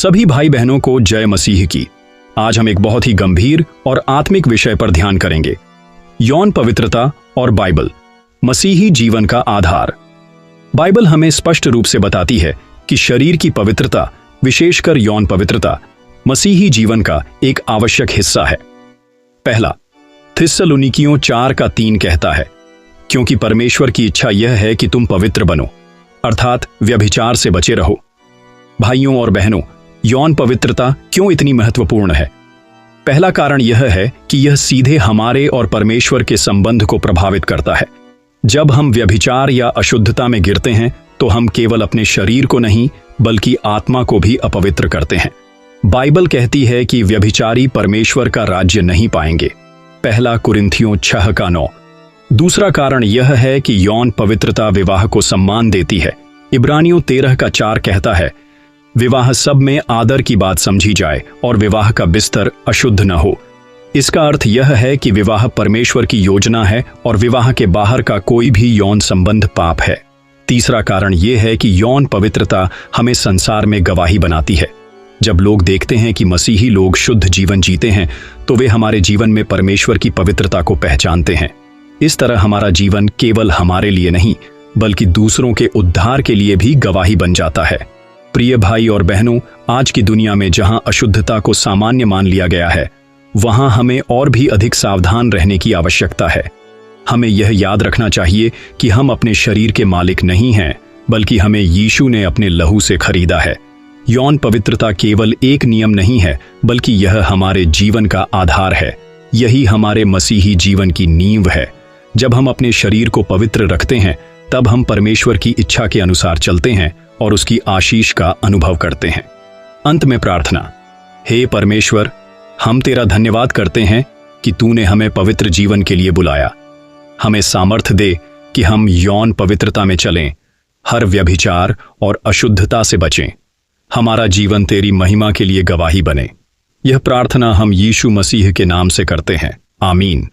सभी भाई बहनों को जय मसीह की। आज हम एक बहुत ही गंभीर और आत्मिक विषय पर ध्यान करेंगे, यौन पवित्रता और बाइबल, मसीही जीवन का आधार। बाइबल हमें स्पष्ट रूप से बताती है कि शरीर की पवित्रता, विशेषकर यौन पवित्रता, मसीही जीवन का एक आवश्यक हिस्सा है। पहला, थिस्सलुनीकियों 4:3 कहता है, क्योंकि परमेश्वर की इच्छा यह है कि तुम पवित्र बनो, अर्थात व्यभिचार से बचे रहो। भाइयों और बहनों, यौन पवित्रता क्यों इतनी महत्वपूर्ण है? पहला कारण यह है कि यह सीधे हमारे और परमेश्वर के संबंध को प्रभावित करता है। जब हम व्यभिचार या अशुद्धता में गिरते हैं तो हम केवल अपने शरीर को नहीं बल्कि आत्मा को भी अपवित्र करते हैं। बाइबल कहती है कि व्यभिचारी परमेश्वर का राज्य नहीं पाएंगे। पहला कुरिन्थियों 6:9। दूसरा कारण यह है कि यौन पवित्रता विवाह को सम्मान देती है। इब्रानियों 13:4 कहता है, विवाह सब में आदर की बात समझी जाए और विवाह का बिस्तर अशुद्ध न हो। इसका अर्थ यह है कि विवाह परमेश्वर की योजना है और विवाह के बाहर का कोई भी यौन संबंध पाप है। तीसरा कारण यह है कि यौन पवित्रता हमें संसार में गवाही बनाती है। जब लोग देखते हैं कि मसीही लोग शुद्ध जीवन जीते हैं तो वे हमारे जीवन में परमेश्वर की पवित्रता को पहचानते हैं। इस तरह हमारा जीवन केवल हमारे लिए नहीं बल्कि दूसरों के उद्धार के लिए भी गवाही बन जाता है। प्रिय भाई और बहनों, आज की दुनिया में जहां अशुद्धता को सामान्य मान लिया गया है, वहां हमें और भी अधिक सावधान रहने की आवश्यकता है। हमें यह याद रखना चाहिए कि हम अपने शरीर के मालिक नहीं हैं, बल्कि हमें यीशु ने अपने लहू से खरीदा है। यौन पवित्रता केवल एक नियम नहीं है, बल्कि यह हमारे जीवन का आधार है। यही हमारे मसीही जीवन की नींव है। जब हम अपने शरीर को पवित्र रखते हैं, तब हम परमेश्वर की इच्छा के अनुसार चलते हैं और उसकी आशीष का अनुभव करते हैं। अंत में प्रार्थना। हे परमेश्वर, हम तेरा धन्यवाद करते हैं कि तूने हमें पवित्र जीवन के लिए बुलाया। हमें सामर्थ्य दे कि हम यौन पवित्रता में चलें, हर व्यभिचार और अशुद्धता से बचें। हमारा जीवन तेरी महिमा के लिए गवाही बने। यह प्रार्थना हम यीशु मसीह के नाम से करते हैं। आमीन।